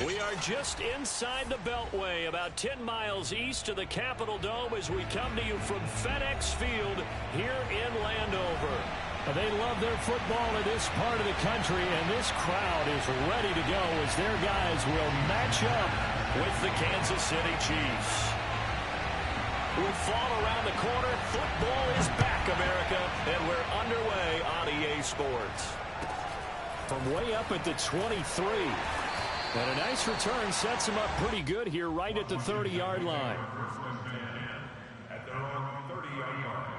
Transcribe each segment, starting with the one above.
We are just inside the Beltway, about 10 miles east of the Capitol Dome as we come to you from FedEx Field here in Landover. They love their football in this part of the country, and this crowd is ready to go as their guys will match up with the Kansas City Chiefs. With fall around the corner, football is back, America, and we're underway on EA Sports. From way up at the 23. And a nice return sets him up pretty good here right at the 30-yard line. At the 30-yard line.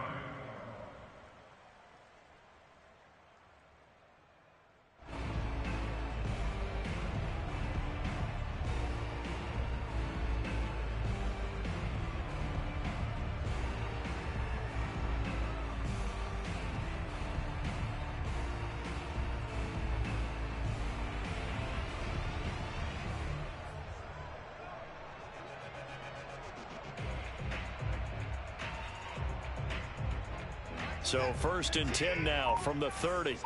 So 1st and 10 now from the 30.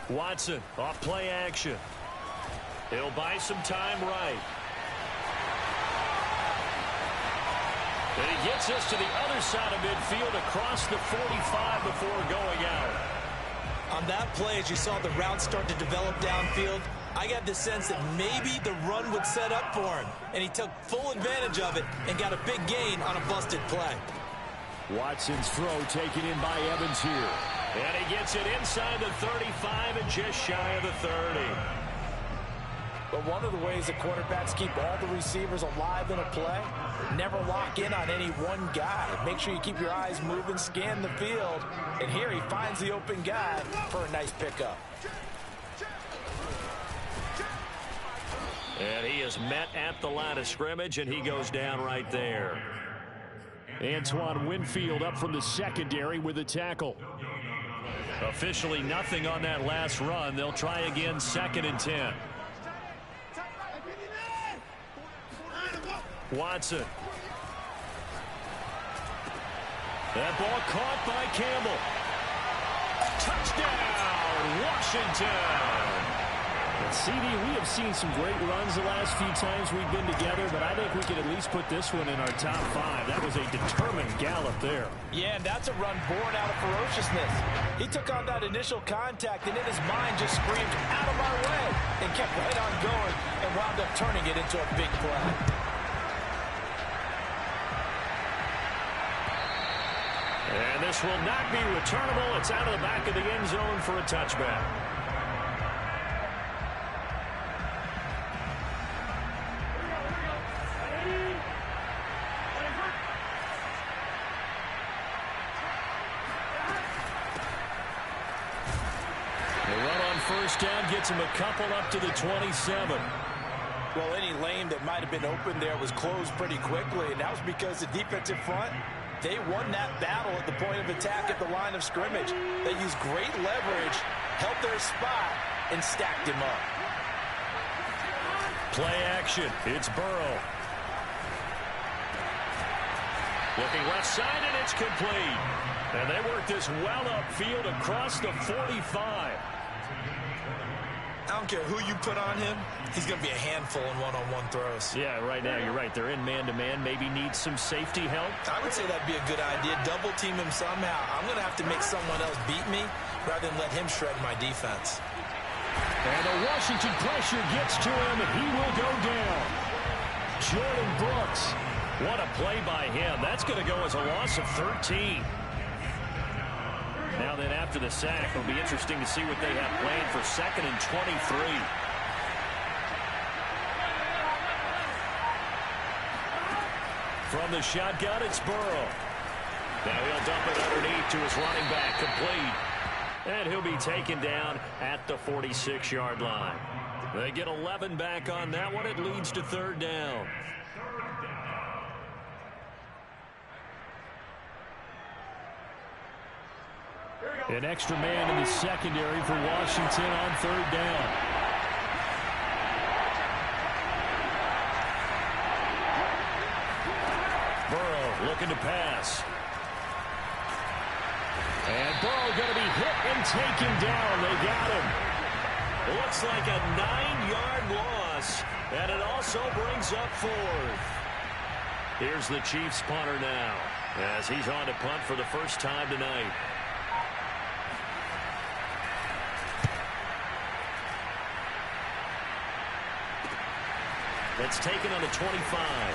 Watson off play action. He'll buy some time right. And he gets us to the other side of midfield across the 45 before going out. On that play, as you saw the route start to develop downfield, I got the sense that maybe the run would set up for him. And he took full advantage of it and got a big gain on a busted play. Watson's throw taken in by Evans here. And he gets it inside the 35 and just shy of the 30. But one of the ways that quarterbacks keep all the receivers alive in a play, never lock in on any one guy. Make sure you keep your eyes moving, scan the field. And here he finds the open guy for a nice pickup. And he is met at the line of scrimmage, and he goes down right there. Antoine Winfield up from the secondary with a tackle. Officially nothing on that last run. They'll try again 2nd and 10. Watson. That ball caught by Campbell. Touchdown, Washington. CD, we have seen some great runs the last few times we've been together, but I think we could at least put this one in our top 5. That was a determined gallop there. Yeah, and that's a run born out of ferociousness. He took on that initial contact, and in his mind just screamed, "Out of my way," and kept right on going and wound up turning it into a big play. And this will not be returnable. It's out of the back of the end zone for a touchback. First down gets him a couple up to the 27. Well, any lane that might have been open there was closed pretty quickly, and that was because the defensive front, they won that battle at the point of attack at the line of scrimmage. They used great leverage, held their spot, and stacked him up. Play action. It's Burrow. Looking left side, and it's complete. And they work this well upfield across the 45. I don't care who you put on him, he's going to be a handful in one-on-one throws. Yeah, right now you're right. They're in man-to-man. Maybe needs some safety help. I would say that'd be a good idea. Double team him somehow. I'm going to have to make someone else beat me rather than let him shred my defense. And the Washington pressure gets to him, and he will go down. Jordan Brooks. What a play by him. That's going to go as a loss of 13. Now then, after the sack, it'll be interesting to see what they have planned for 2nd and 23. From the shotgun, it's Burrow. Now he'll dump it underneath to his running back, complete. And he'll be taken down at the 46-yard line. They get 11 back on that one. It leads to 3rd down. An extra man in the secondary for Washington on 3rd down. Burrow looking to pass. And Burrow going to be hit and taken down. They got him. Looks like a 9-yard loss, and it also brings up 4th. Here's the Chiefs punter now, as he's on to punt for the first time tonight. That's taken on the 25.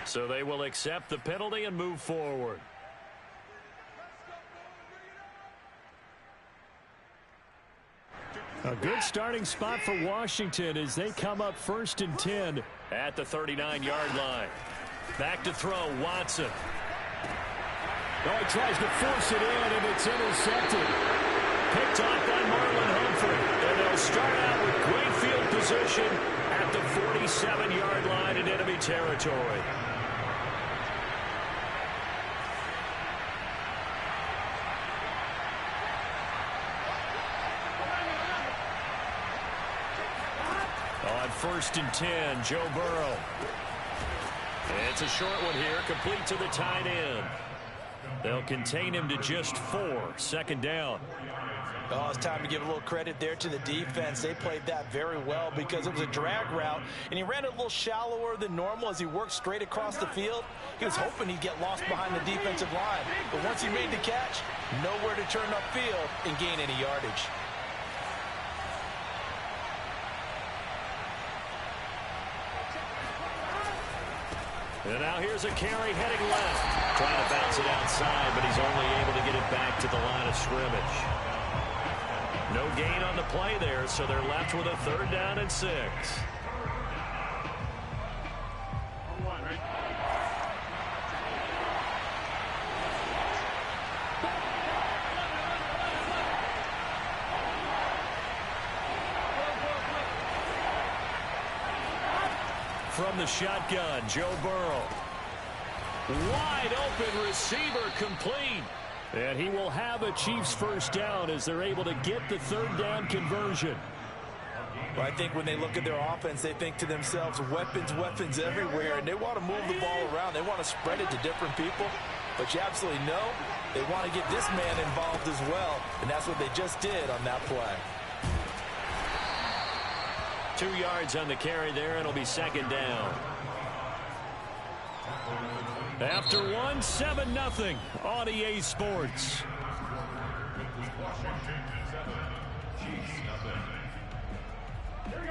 So they will accept the penalty and move forward. A good starting spot for Washington as they come up 1st and 10. At the 39-yard line. Back to throw, Watson. Oh, he tries to force it in, and it's intercepted. Picked off by Marlon Humphrey. And they'll start out with great field position at the 47-yard line in enemy territory. On 1st and 10, Joe Burrow. It's a short one here, complete to the tight end. They'll contain him to just 4, 2nd down. Oh, it's time to give a little credit there to the defense. They played that very well because it was a drag route, and he ran it a little shallower than normal as he worked straight across the field. He was hoping he'd get lost behind the defensive line, but once he made the catch, nowhere to turn upfield and gain any yardage. And now here's a carry heading left. Trying to bounce it outside, but he's only able to get it back to the line of scrimmage. No gain on the play there, so they're left with a 3rd down and 6. From the shotgun, Joe Burrow. Wide open receiver, complete. And he will have a Chiefs 1st down as they're able to get the 3rd down conversion. Well, I think when they look at their offense, they think to themselves, weapons, weapons everywhere, and they want to move the ball around. They want to spread it to different people, but you absolutely know they want to get this man involved as well, and that's what they just did on that play. 2 yards on the carry there. It'll be 2nd down. After 1, 7-0 on EA Sports.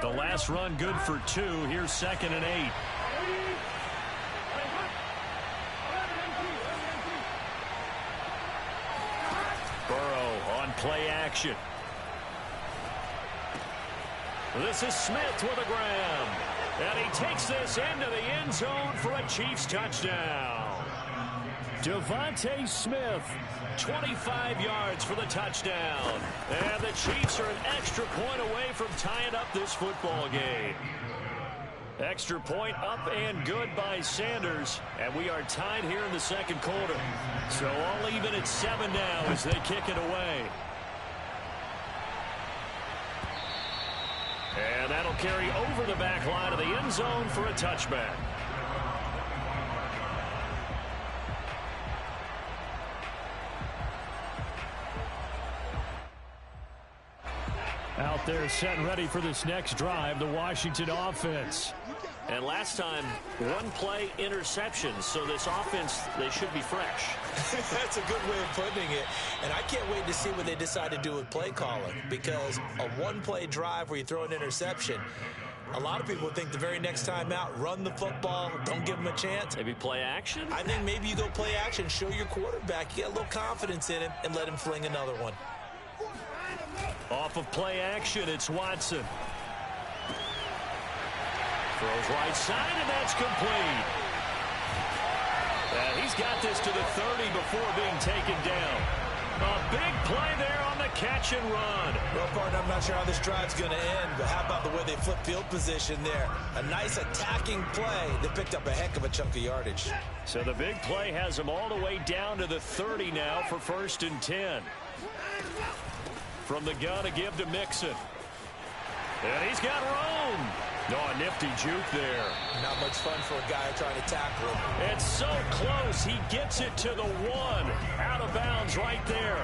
The last run good for 2. Here's 2nd and 8. Burrow on play action. This is Smith with a grab. And he takes this into the end zone for a Chiefs touchdown. Devontae Smith. 25 yards for the touchdown. And the Chiefs are an extra point away from tying up this football game. Extra point up and good by Sanders. And we are tied here in the 2nd quarter. So all even at 7 now as they kick it away. And that'll carry over the back line of the end zone for a touchback. Out there set and ready for this next drive, the Washington offense. And last time, 1 play interception, so this offense, they should be fresh. That's a good way of putting it. And I can't wait to see what they decide to do with play calling, because a 1-play drive where you throw an interception, a lot of people think the very next time out, run the football, don't give them a chance. Maybe play action? I think maybe you go play action, show your quarterback, you get a little confidence in him, and let him fling another one. Off of play action, it's Watson. Throws right side, and that's complete. And he's got this to the 30 before being taken down. A big play there on the catch and run. Well, partner, I'm not sure how this drive's going to end, but how about the way they flip field position there? A nice attacking play that picked up a heck of a chunk of yardage. So the big play has them all the way down to the 30 now for 1st and 10. From the gun to give to Mixon. And he's got room. Oh, a nifty juke there. Not much fun for a guy trying to tackle him. It's so close. He gets it to the one. Out of bounds right there.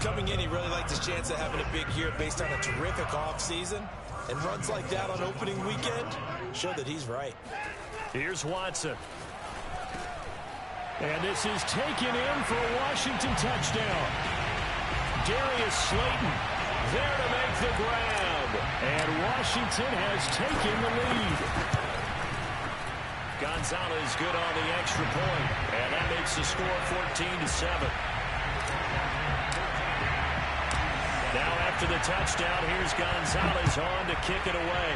Coming in, he really liked his chance of having a big year based on a terrific offseason. And runs like that on opening weekend show that he's right. Here's Watson. And this is taken in for a Washington touchdown. Darius Slayton there to make the grab. And Washington has taken the lead. Gonzalez good on the extra point. And that makes the score 14-7. Now after the touchdown, here's Gonzalez on to kick it away.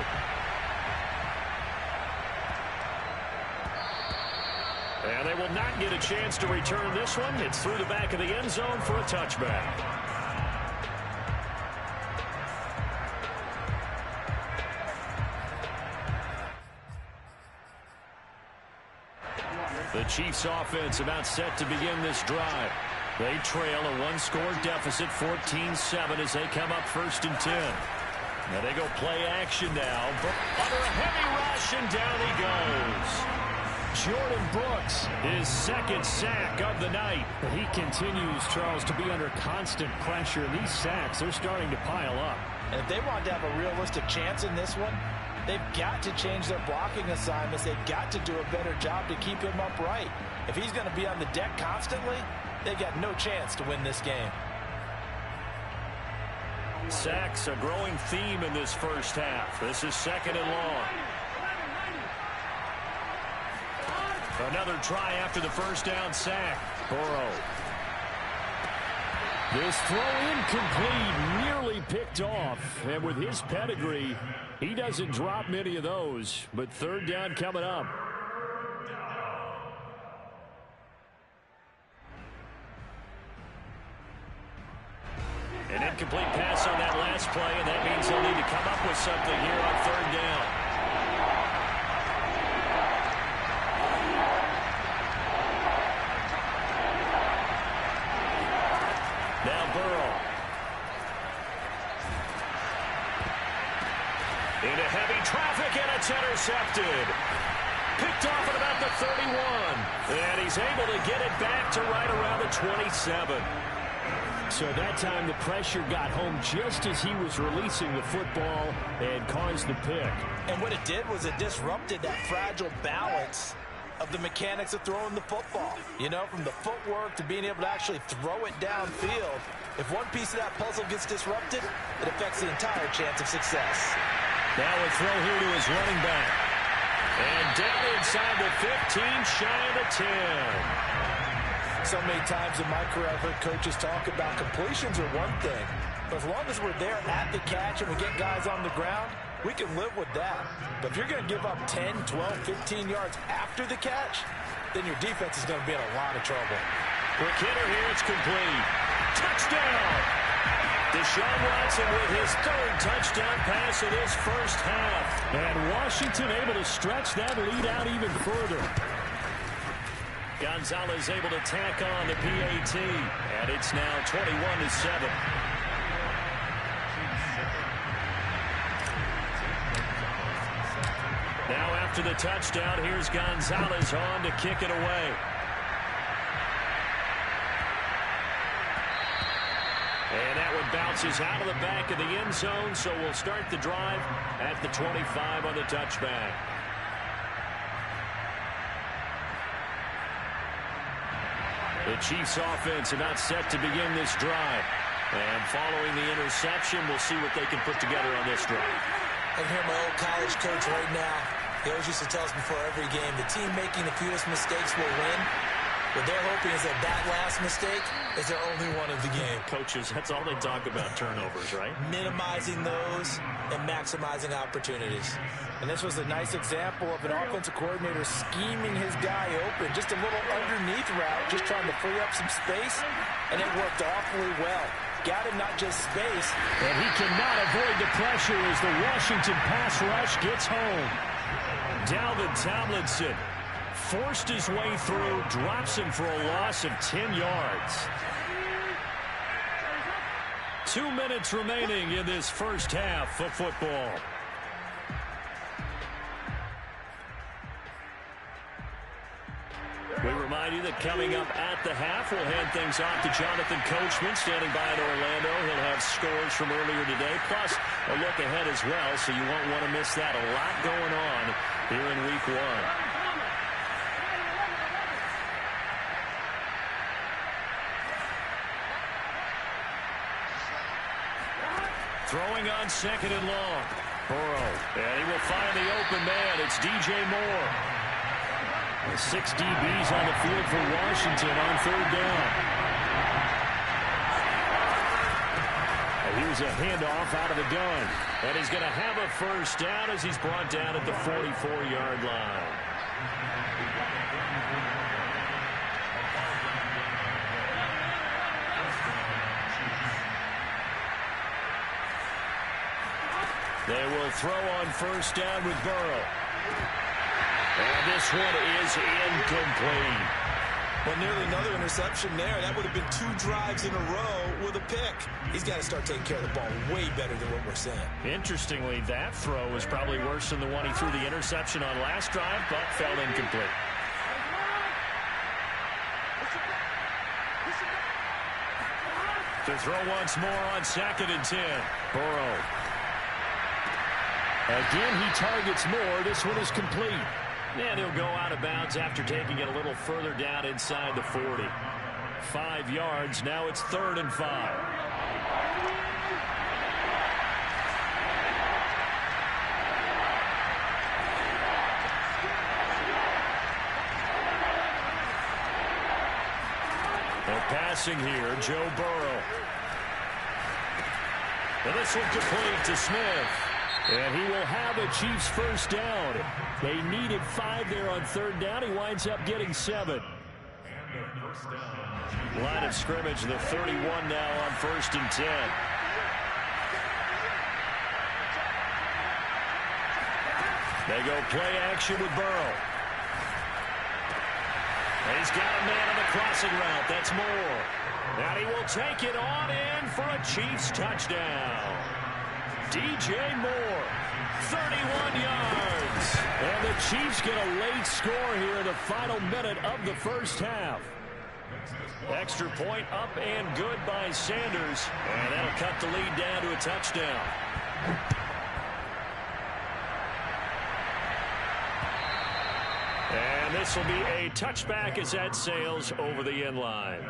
And they will not get a chance to return this one. It's through the back of the end zone for a touchback. The Chiefs offense about set to begin this drive. They trail a one-score deficit, 14-7, as they come up 1st and 10. Now they go play action now. Under a heavy rush, and down he goes. Jordan Brooks, his second sack of the night. But he continues, Charles, to be under constant pressure. These sacks, they're starting to pile up. And if they want to have a realistic chance in this one, they've got to change their blocking assignments. They've got to do a better job to keep him upright. If he's going to be on the deck constantly, they've got no chance to win this game. Sacks, a growing theme in this first half. This is 2nd and long. Another try after the first down sack. Burrow. This throw incomplete, nearly picked off. And with his pedigree, he doesn't drop many of those. But 3rd down coming up. An incomplete pass on that last play, and that means they'll need to come up with something here on 3rd down. Now Burrow. Into heavy traffic, and it's intercepted. Picked off at about the 31. And he's able to get it back to right around the 27. So that time the pressure got home just as he was releasing the football and caused the pick. And what it did was it disrupted that fragile balance of the mechanics of throwing the football. You know, from the footwork to being able to actually throw it downfield. If one piece of that puzzle gets disrupted, it affects the entire chance of success. Now a throw here to his running back. And down inside the 15, shy of the 10. So many times in my career, I've heard coaches talk about completions are one thing. But as long as we're there at the catch and we get guys on the ground, we can live with that. But if you're going to give up 10, 12, 15 yards after the catch, then your defense is going to be in a lot of trouble. Quick hitter here, it's complete. Touchdown! Deshaun Watson with his 3rd touchdown pass of this first half. And Washington able to stretch that lead out even further. Gonzalez able to tack on the PAT. And it's now 21-7. Now after the touchdown, here's Gonzalez on to kick it away. And that one bounces out of the back of the end zone, so we'll start the drive at the 25 on the touchback. The Chiefs offense about set to begin this drive. And following the interception, we'll see what they can put together on this drive. I hear my old college coach right now. He always used to tell us before every game, the team making the fewest mistakes will win. What they're hoping is that that last mistake is their only one of the game. Coaches, that's all they talk about, turnovers, right? Minimizing those and maximizing opportunities. And this was a nice example of an offensive coordinator scheming his guy open. Just a little underneath route, just trying to free up some space, and it worked awfully well. Got him not just space. And he cannot avoid the pressure as the Washington pass rush gets home. Dalvin Tomlinson forced his way through, drops him for a loss of 10 yards. 2 minutes remaining in this first half of football. remind you that coming up at the half, we'll hand things off to Jonathan Coachman standing by in Orlando. He'll have scores from earlier today, plus a look ahead as well, so you won't want to miss that. A lot going on here in Week 1. Throwing on second and long. Burrow. And he will find the open man. It's DJ Moore. The 6 DBs on the field for Washington on third down. And here's a handoff out of the gun. And he's going to have a first down as he's brought down at the 44-yard line. They will throw on first down with Burrow. And this one is incomplete. Well, nearly another interception there. That would have been 2 drives in a row with a pick. He's got to start taking care of the ball way better than what we're seeing. Interestingly, that throw was probably worse than the one he threw the interception on last drive, but fell incomplete. To throw once more on second and 10. Burrow. Again, he targets Moore. This one is complete. And he'll go out of bounds after taking it a little further down inside the 40. 5 yards. Now it's 3rd and 5. They're passing here. Joe Burrow. And this one complete to Smith. And he will have a Chiefs first down. They needed 5 there on third down. He winds up getting 7. Line of scrimmage, the 31 now on 1st and 10. They go play action with Burrow. And he's got a man on the crossing route. That's Moore. And he will take it on in for a Chiefs touchdown. DJ Moore, 31 yards. And the Chiefs get a late score here in the final minute of the first half. Extra point up and good by Sanders. And that'll cut the lead down to a touchdown. And this will be a touchback as that sails over the end line.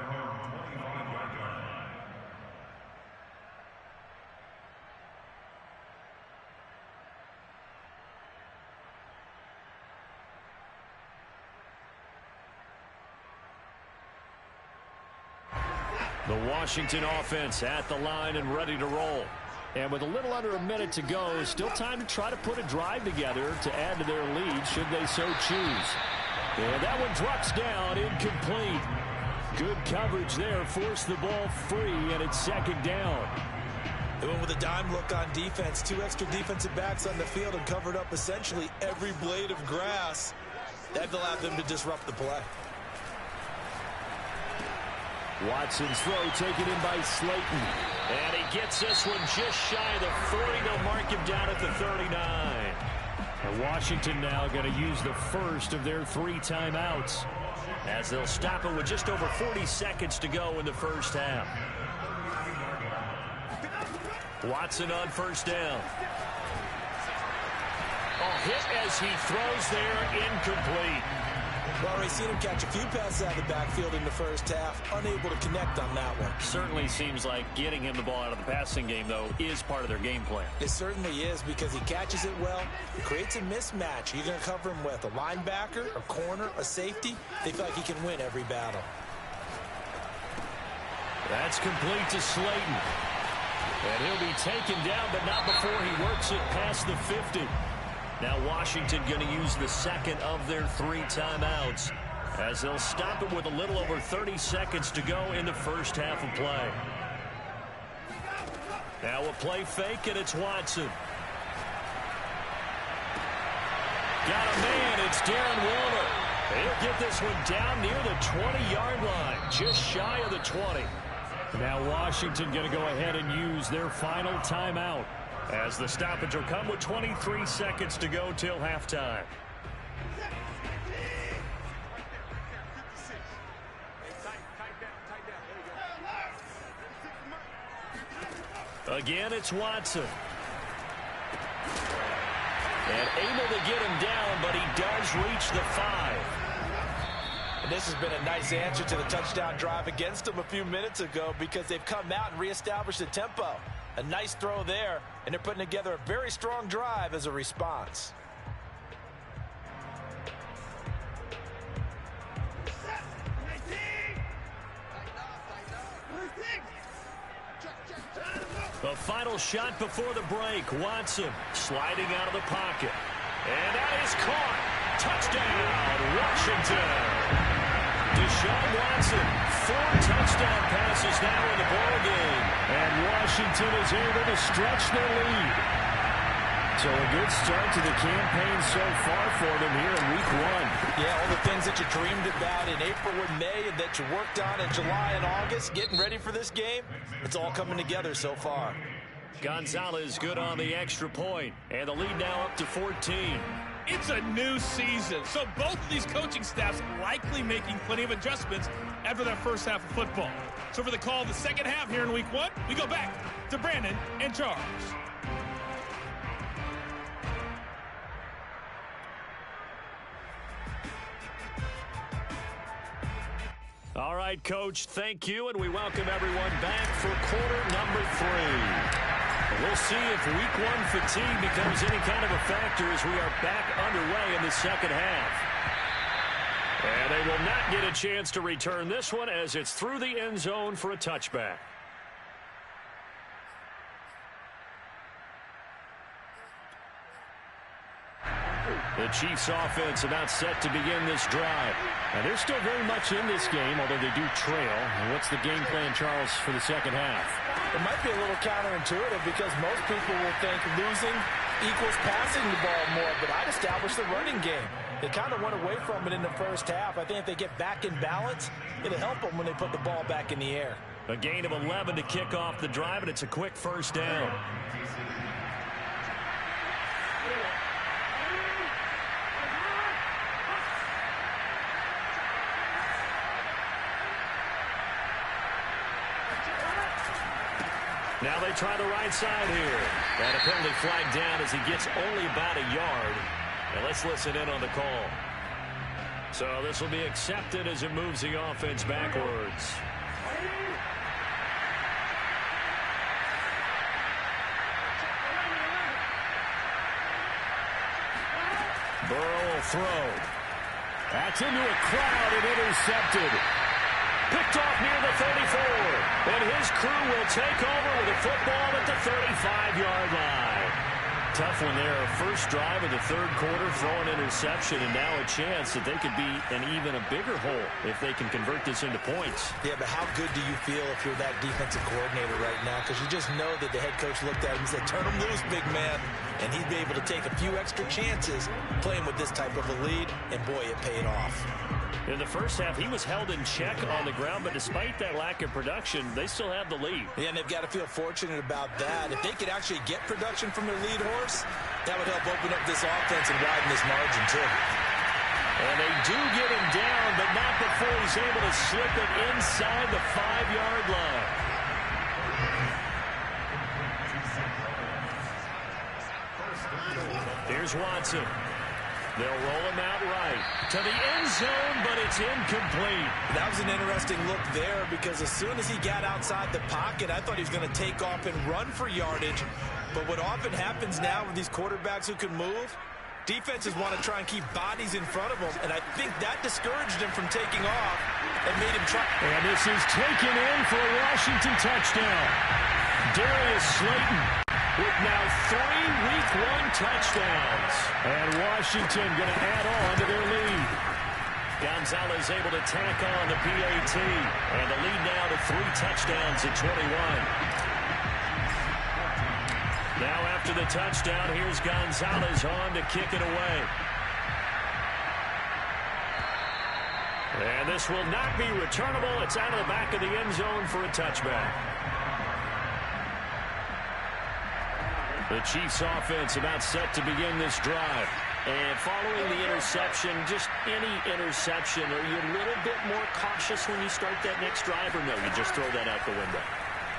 The Washington offense at the line and ready to roll. And with a little under a minute to go, still time to try to put a drive together to add to their lead should they so choose. And that one drops down, incomplete. Good coverage there, forced the ball free, and it's 2nd down. They went with a dime look on defense. 2 extra defensive backs on the field and covered up essentially every blade of grass. That allowed them to disrupt the play. Watson's throw taken in by Slayton. And he gets this one just shy of the 40. They'll mark him down at the 39. And Washington now going to use the first of their 3 timeouts, as they'll stop it with just over 40 seconds to go in the first half. Watson on first down. Hit as he throws there, incomplete. Well, we've seen him catch a few passes out of the backfield in the first half, unable to connect on that one. Certainly seems like getting him the ball out of the passing game, though, is part of their game plan. It certainly is, because he catches it well, creates a mismatch. You're going to cover him with a linebacker, a corner, a safety. They feel like he can win every battle. That's complete to Slayton. And he'll be taken down, but not before he works it past the 50. Now Washington going to use the second of their 3 timeouts, as they'll stop it with a little over 30 seconds to go in the first half of play. Now a play fake, and it's Watson. Got a man, it's Darren Waller. He'll get this one down near the 20-yard line, just shy of the 20. Now Washington going to go ahead and use their final timeout, as the stoppage will come with 23 seconds to go till halftime. Again, it's Watson. And able to get him down, but he does reach the 5. And this has been a nice answer to the touchdown drive against them a few minutes ago because they've come out and reestablished the tempo. A nice throw there, and they're putting together a very strong drive as a response. The final shot before the break. Watson sliding out of the pocket. And that is caught. Touchdown, Washington. Deshaun Watson, 4 touchdown passes now in the ball game. And Washington is able to stretch their lead. So a good start to the campaign so far for them here in week 1. Yeah, all the things that you dreamed about in April and May and that you worked on in July and August, getting ready for this game, it's all coming together so far. Gonzalez good on the extra point, and the lead now up to 14. It's a new season, so both of these coaching staffs likely making plenty of adjustments after that first half of football. So for the call of the second half here in week 1, we go back to Brandon and Charles. All right, Coach, thank you, and we welcome everyone back for quarter number 3. We'll see if week 1 fatigue becomes any kind of a factor as we are back underway in the second half. And they will not get a chance to return this one as it's through the end zone for a touchback. The Chiefs offense about set to begin this drive. Now they're still very much in this game, although they do trail. And what's the game plan, Charles, for the second half? It might be a little counterintuitive because most people will think losing equals passing the ball more, but I'd establish the running game. They kind of went away from it in the first half. I think if they get back in balance, it'll help them when they put the ball back in the air. A gain of 11 to kick off the drive, and it's a quick first down. Now they try the right side here. And a penalty flag down as he gets only about a yard. And let's listen in on the call. So this will be accepted as it moves the offense backwards. Burrow will throw. That's into a crowd and intercepted. Picked off near the 34. And his crew will take over with a football at the 35-yard line. Tough one there. First drive of the third quarter, throw an interception, and now a chance that they could be in even a bigger hole if they can convert this into points. Yeah, but how good do you feel if you're that defensive coordinator right now? Because you just know that the head coach looked at him and said, turn him loose, big man. And he'd be able to take a few extra chances playing with this type of a lead, and boy, it paid off. In the first half, he was held in check on the ground, but despite that lack of production, they still have the lead. Yeah, and they've got to feel fortunate about that. If they could actually get production from their lead horse, that would help open up this offense and widen this margin, too. And they do get him down, but not before he's able to slip it inside the 5-yard line. Here's Watson. They'll roll him out right to the end zone, but it's incomplete. That was an interesting look there because as soon as he got outside the pocket, I thought he was going to take off and run for yardage. But what often happens now with these quarterbacks who can move, defenses want to try and keep bodies in front of them, and I think that discouraged him from taking off and made him try. And this is taken in for a Washington touchdown. Darius Slayton with now 3 week 1 touchdowns. And Washington going to add on to their lead. Gonzalez able to tack on the PAT. And the lead now to 3 touchdowns at 21. Now after the touchdown, here's Gonzalez on to kick it away. And this will not be returnable. It's out of the back of the end zone for a touchback. The Chiefs offense about set to begin this drive. And following the interception, just any interception, are you a little bit more cautious when you start that next drive, or no, you just throw that out the window?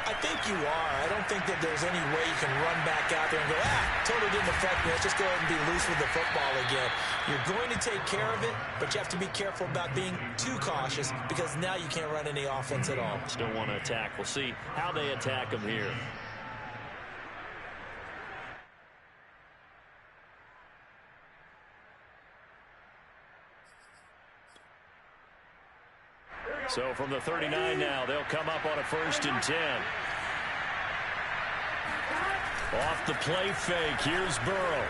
I I think you are. I don't think that there's any way you can run back out there and go, totally didn't affect me. Let's just go ahead and be loose with the football again. You're going to take care of it, but you have to be careful about being too cautious because now you can't run any offense at all. Still want to attack. We'll see how they attack them here. So from the 39 now, they'll come up on a 1st and 10. Off the play fake, here's Burrow.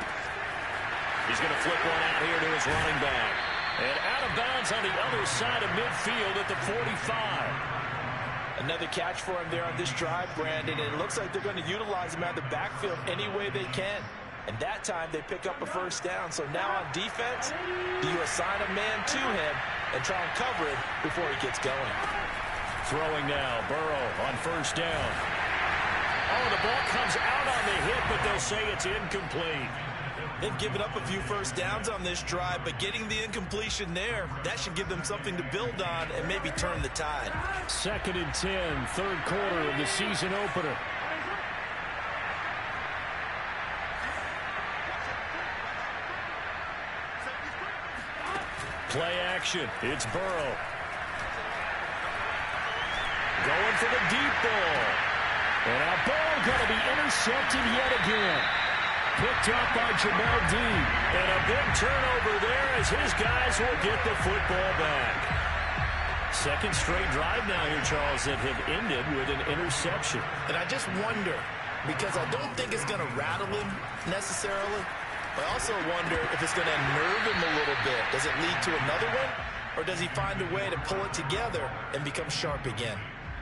He's going to flip one out here to his running back. And out of bounds on the other side of midfield at the 45. Another catch for him there on this drive, Brandon. And it looks like they're going to utilize him out of the backfield any way they can. And that time they pick up a 1st down. So now on defense, do you assign a man to him and try and cover it before he gets going? Throwing now, Burrow on 1st down. Oh, the ball comes out on the hit, but they'll say it's incomplete. They've given up a few 1st downs on this drive, but getting the incompletion there, that should give them something to build on and maybe turn the tide. 2nd and 10, 3rd quarter of the season opener. Play action. It's Burrow. Going for the deep ball. And now Burrow going to be intercepted yet again. Picked up by Jamel Dean. And a big turnover there as his guys will get the football back. 2nd straight drive now here, Charles, that have ended with an interception. And I just wonder, because I don't think it's going to rattle him necessarily, I also wonder if it's going to unnerve him a little bit. Does it lead to another one? Or does he find a way to pull it together and become sharp again?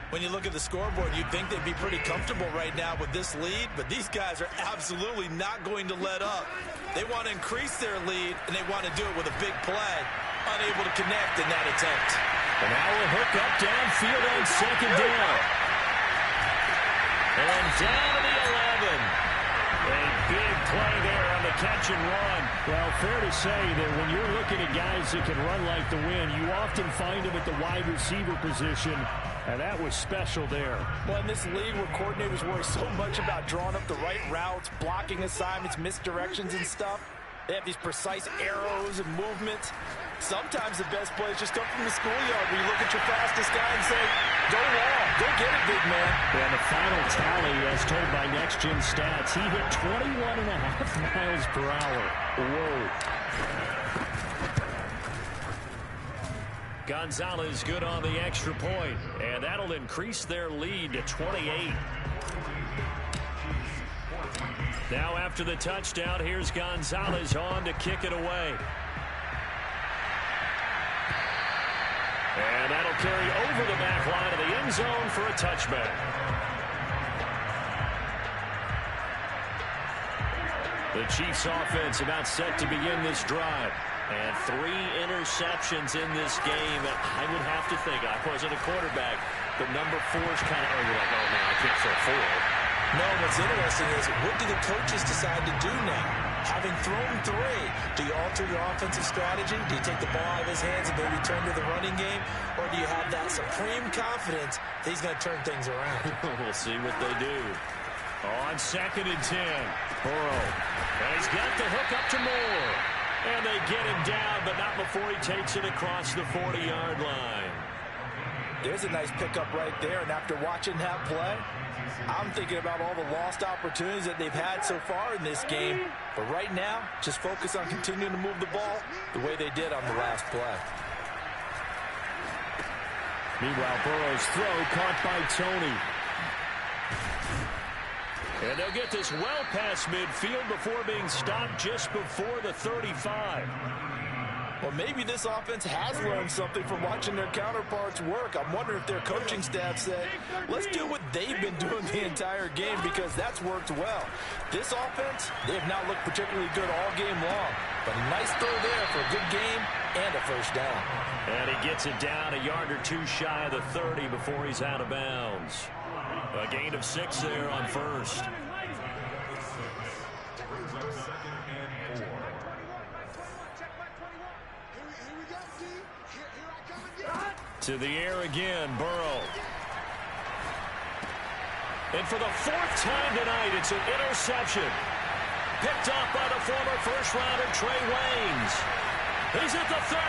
When you look at the scoreboard, you'd think they'd be pretty comfortable right now with this lead, but these guys are absolutely not going to let up. They want to increase their lead, and they want to do it with a big play. Unable to connect in that attempt. And now we'll hook up downfield on 2nd down. And down to the 11. A big play there on the catch and run. Well, fair to say that when you're looking at guys that can run like the wind, you often find them at the wide receiver position, and that was special there. Well, in this league where coordinators worry so much about drawing up the right routes, blocking assignments, misdirections and stuff, they have these precise arrows and movements. Sometimes the best plays just come from the schoolyard where you look at your fastest guy and say, go long, go get it, big man. And the final tally, as told by Next Gen Stats, he hit 21.5 miles per hour. Whoa. Gonzalez good on the extra point, and that'll increase their lead to 28. Now after the touchdown, here's Gonzalez on to kick it away. And that'll carry over the back line of the end zone for a touchback. The Chiefs offense about set to begin this drive. And 3 interceptions in this game. I would have to think, I wasn't a quarterback, but number 4 is kind of, you're like, oh man, I can't throw 4. No, what's interesting is, what do the coaches decide to do now? Having thrown 3, do you alter your offensive strategy? Do you take the ball out of his hands and maybe turn to the running game? Or do you have that supreme confidence that he's going to turn things around? We'll see what they do. On 2nd and 10, Burrow. And he's got the hook up to Moore. And they get him down, but not before he takes it across the 40-yard line. There's a nice pickup right there, and after watching that play, I'm thinking about all the lost opportunities that they've had so far in this game. But right now, just focus on continuing to move the ball the way they did on the last play. Meanwhile, Burrow's throw caught by Tony. And they'll get this well past midfield before being stopped just before the 35. Well, maybe this offense has learned something from watching their counterparts work. I'm wondering if their coaching staff said, let's do what they've been doing the entire game, because that's worked well. This offense, they have not looked particularly good all game long. But a nice throw there for a good game and a 1st down. And he gets it down a yard or 2 shy of the 30 before he's out of bounds. A gain of 6 there on 1st. To the air again, Burrow. And for the fourth time tonight, it's an interception. Picked up by the former first-rounder Trey Waynes. He's at the 30.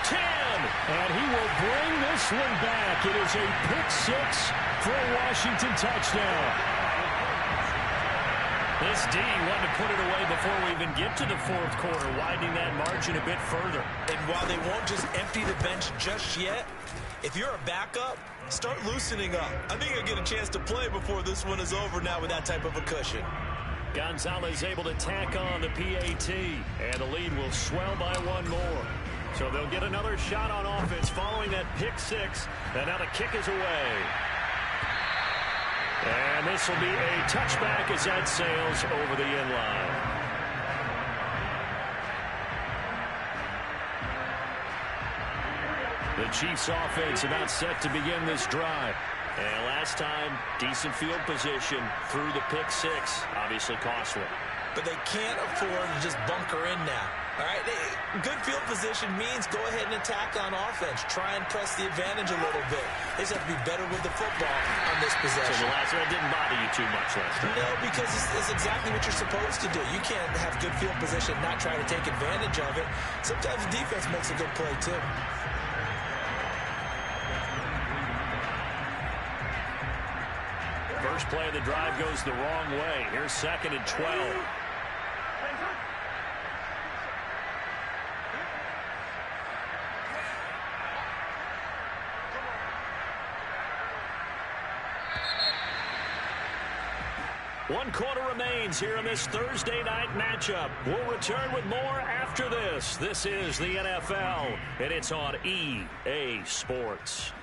10. And he will bring this one back. It is a pick six for a Washington touchdown. This D wanted to put it away before we even get to the fourth quarter, widening that margin a bit further. And while they won't just empty the bench just yet, if you're a backup, start loosening up. I think you'll get a chance to play before this one is over now with that type of a cushion. Gonzalez able to tack on the PAT, and the lead will swell by one more. So they'll get another shot on offense following that pick six, and now the kick is away. And this will be a touchback as that sails over the end line. The Chiefs offense about set to begin this drive. And last time, decent field position through the pick six. Obviously costly. But they can't afford to just bunker in now. All right, good field position means go ahead and attack on offense. Try and press the advantage a little bit. They just have to be better with the football on this possession. So the last one didn't bother you too much last time. No, because it's exactly what you're supposed to do. You can't have good field position and not try to take advantage of it. Sometimes the defense makes a good play, too. First play of the drive goes the wrong way. Here's 2nd and 12. One quarter remains here in this Thursday night matchup. We'll return with more after this. This is the NFL, and it's on EA Sports.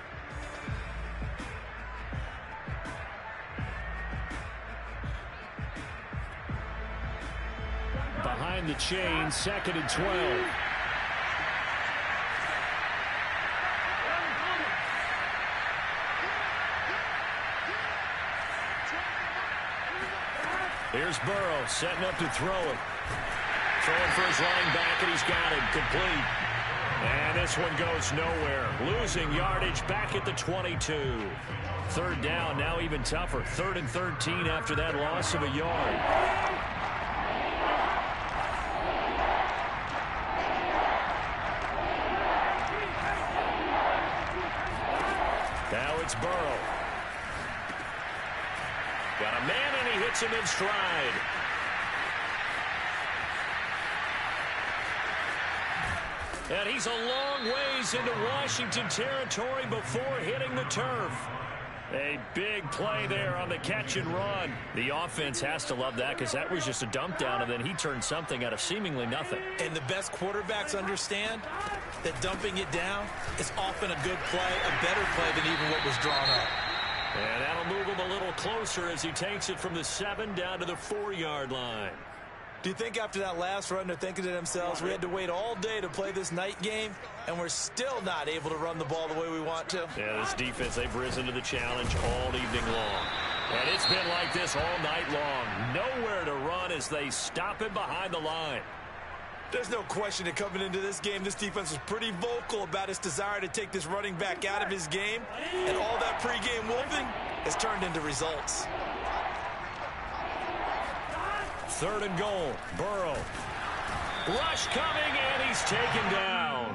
Behind the chain, 2nd and 12. Here's Burrow setting up to throw it. Throwing for his running back, and he's got it complete. And this one goes nowhere. Losing yardage back at the 22. Third down, now even tougher. 3rd and 13 after that loss of a yard. Now it's Burrow. Got a man, and he hits him in stride. And he's a long ways into Washington territory before hitting the turf. A big play there on the catch and run. The offense has to love that because that was just a dump down, and then he turned something out of seemingly nothing. And the best quarterbacks understand that dumping it down is often a good play, a better play than even what was drawn up. And that'll move him a little closer as he takes it from the 7 down to the 4-yard line. Do you think after that last run they're thinking to themselves, we had to wait all day to play this night game, and we're still not able to run the ball the way we want to? Yeah, this defense, they've risen to the challenge all evening long. And it's been like this all night long. Nowhere to run as they stop him behind the line. There's no question that coming into this game, this defense was pretty vocal about its desire to take this running back out of his game, and all that pregame wolfing has turned into results. 3rd and goal. Burrow. Rush coming, and he's taken down.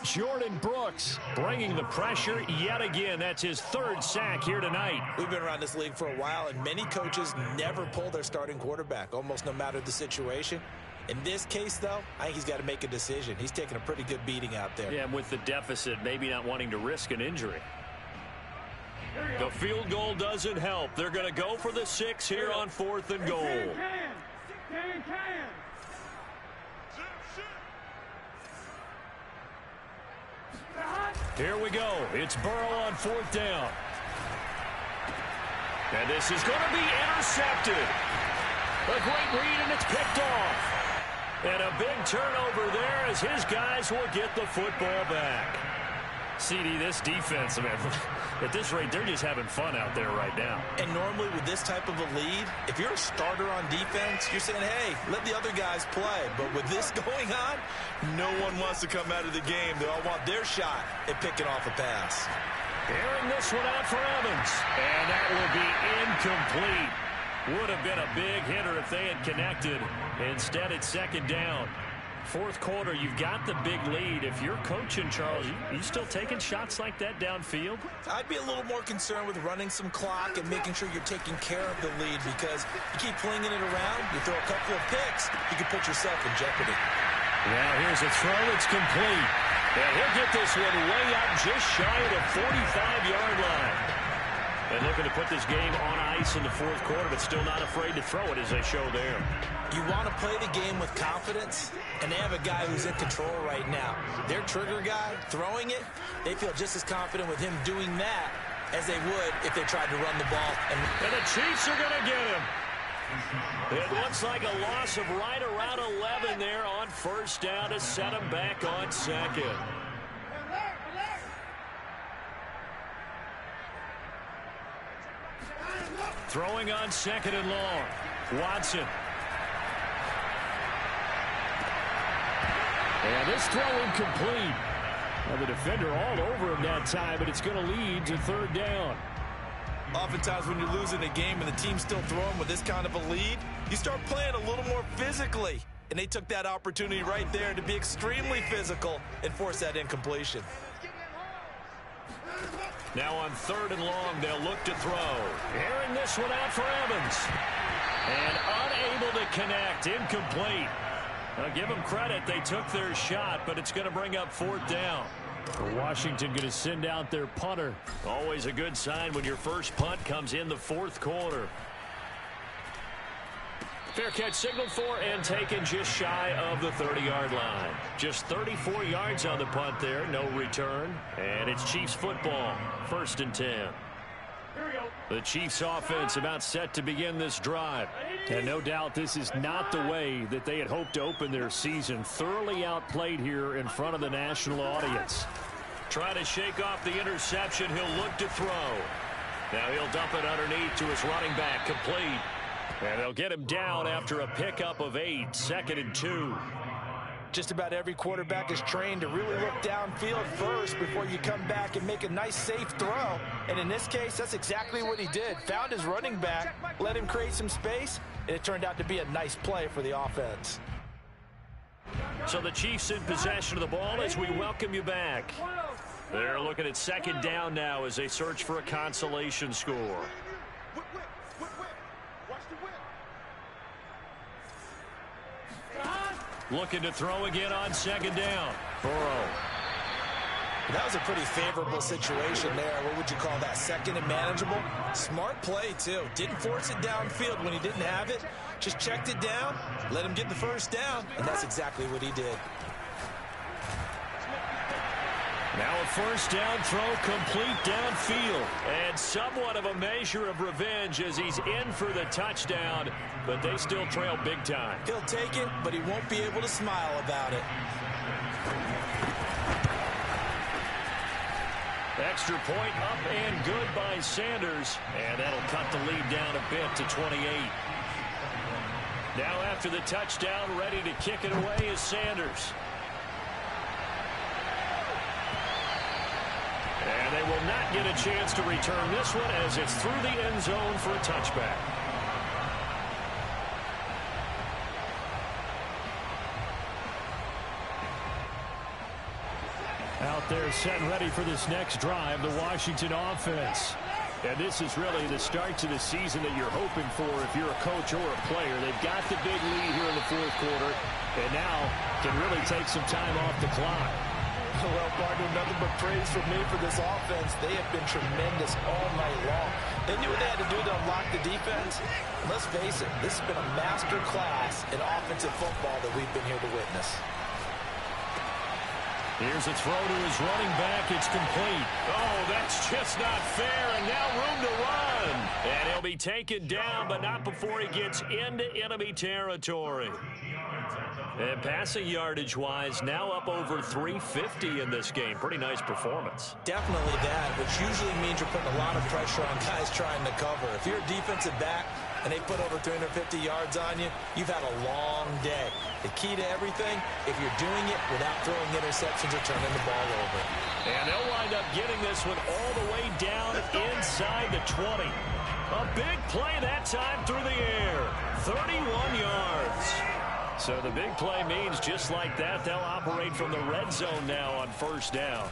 Jordan Brooks bringing the pressure yet again. That's his 3rd sack here tonight. We've been around this league for a while, and many coaches never pull their starting quarterback, almost no matter the situation. In this case, though, I think he's got to make a decision. He's taking a pretty good beating out there. Yeah, and with the deficit, maybe not wanting to risk an injury. The field goal doesn't help. They're going to go for the 6 here on 4th and goal. Here we go. It's Burrow on 4th down. And this is going to be intercepted. A great read, and it's picked off. And a big turnover there as his guys will get the football back. CD, this defense, man, at this rate, they're just having fun out there right now. And normally with this type of a lead, if you're a starter on defense, you're saying, hey, let the other guys play. But with this going on, no one wants to come out of the game. They all want their shot at picking off a pass. Airing this one out for Evans. And that will be incomplete. Would have been a big hitter if they had connected. Instead, it's second down. Fourth quarter, you've got the big lead. If you're coaching, Charles, you still taking shots like that downfield? I'd be a little more concerned with running some clock and making sure you're taking care of the lead, because you keep flinging it around, you throw a couple of picks, you can put yourself in jeopardy. Now here's a throw. It's complete. And he'll get this one way out just shy of the 45-yard line. And looking to put this game on ice in the fourth quarter, but still not afraid to throw it as they show there. You want to play the game with confidence, and they have a guy who's in control right now. Their trigger guy, throwing it, they feel just as confident with him doing that as they would if they tried to run the ball. And the Chiefs are going to get him. It looks like a loss of right around 11 there on first down to set him back on second. Throwing on second and long. Watson. And this throw incomplete. Now the defender all over him that time, but it's going to lead to third down. Oftentimes when you're losing a game and the team's still throwing with this kind of a lead, you start playing a little more physically. And they took that opportunity right there to be extremely physical and force that incompletion. Now on third and long, they'll look to throw. Airing this one out for Evans. And unable to connect. Incomplete. I'll give them credit. They took their shot, but it's going to bring up fourth down. Washington going to send out their punter. Always a good sign when your first punt comes in the fourth quarter. Fair catch signaled for and taken just shy of the 30-yard line. Just 34 yards on the punt there. No return. And it's Chiefs football. First and 10. The Chiefs offense about set to begin this drive. And no doubt this is not the way that they had hoped to open their season. Thoroughly outplayed here in front of the national audience. Try to shake off the interception. He'll look to throw. Now he'll dump it underneath to his running back. Complete. And they'll get him down after a pickup of 8. Second and 2. Just about every quarterback is trained to really look downfield first before you come back and make a nice, safe throw. And in this case, that's exactly what he did. Found his running back, let him create some space, and it turned out to be a nice play for the offense. So the Chiefs in possession of the ball as we welcome you back. They're looking at second down now as they search for a consolation score. Looking to throw again on second down. Burrow. That was a pretty favorable situation there. What would you call that? Second and manageable? Smart play, too. Didn't force it downfield when he didn't have it. Just checked it down, let him get the first down, and that's exactly what he did. Now a first down throw complete downfield. And somewhat of a measure of revenge as he's in for the touchdown, but they still trail big time. He'll take it, but he won't be able to smile about it. Extra point up and good by Sanders, and that'll cut the lead down a bit to 28. Now after the touchdown, ready to kick it away is Sanders. And they will not get a chance to return this one as it's through the end zone for a touchback. Out there set and ready for this next drive, the Washington offense. And this is really the start to the season that you're hoping for if you're a coach or a player. They've got the big lead here in the fourth quarter and now can really take some time off the clock. Well, partner, nothing but praise from me for this offense. They have been tremendous all night long. They knew what they had to do to unlock the defense. And let's face it, this has been a master class in offensive football that we've been here to witness. Here's a throw to his running back. It's complete. Oh, that's just not fair, and now room to run. And he'll be taken down, but not before he gets into enemy territory. And passing yardage-wise, now up over 350 in this game. Pretty nice performance. Definitely that, which usually means you're putting a lot of pressure on guys trying to cover. If you're a defensive back, and they put over 350 yards on you, you've had a long day. The key to everything, if you're doing it without throwing interceptions or turning the ball over. And they'll wind up getting this one all the way down inside the 20. A big play that time through the air. 31 yards. So the big play means just like that, they'll operate from the red zone now on first down.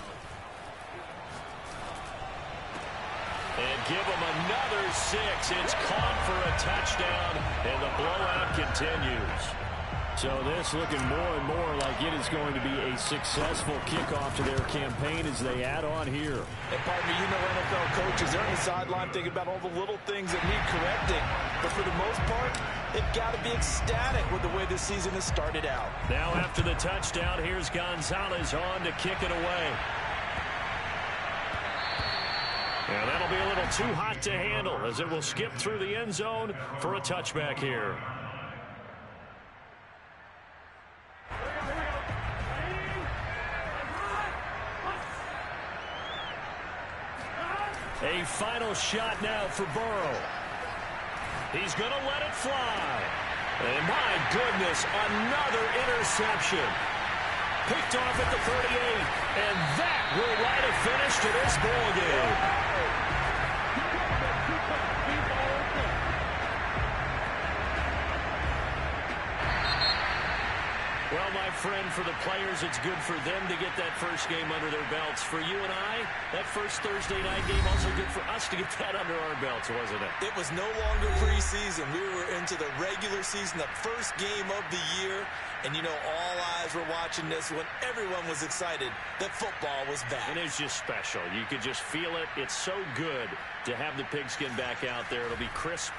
And give them another 6. It's caught for a touchdown, and the blowout continues. So this looking more and more like it is going to be a successful kickoff to their campaign as they add on here. And pardon me, you know NFL coaches, they're on the sideline thinking about all the little things that need correcting. But for the most part, they've got to be ecstatic with the way this season has started out. Now after the touchdown, here's Gonzalez on to kick it away. And that'll be a little too hot to handle as it will skip through the end zone for a touchback here. A final shot now for Burrow. He's going to let it fly. And my goodness, another interception. Picked off at the 38. And that will write a finish to this ball game. Well, my friend, for the players, it's good for them to get that first game under their belts. For you and I, that first Thursday night game, also good for us to get that under our belts, wasn't it? It was no longer preseason. We were into the regular season, the first game of the year. And, you know, all eyes were watching this when everyone was excited that football was back. And it's just special. You could just feel it. It's so good to have the pigskin back out there. It'll be crisp.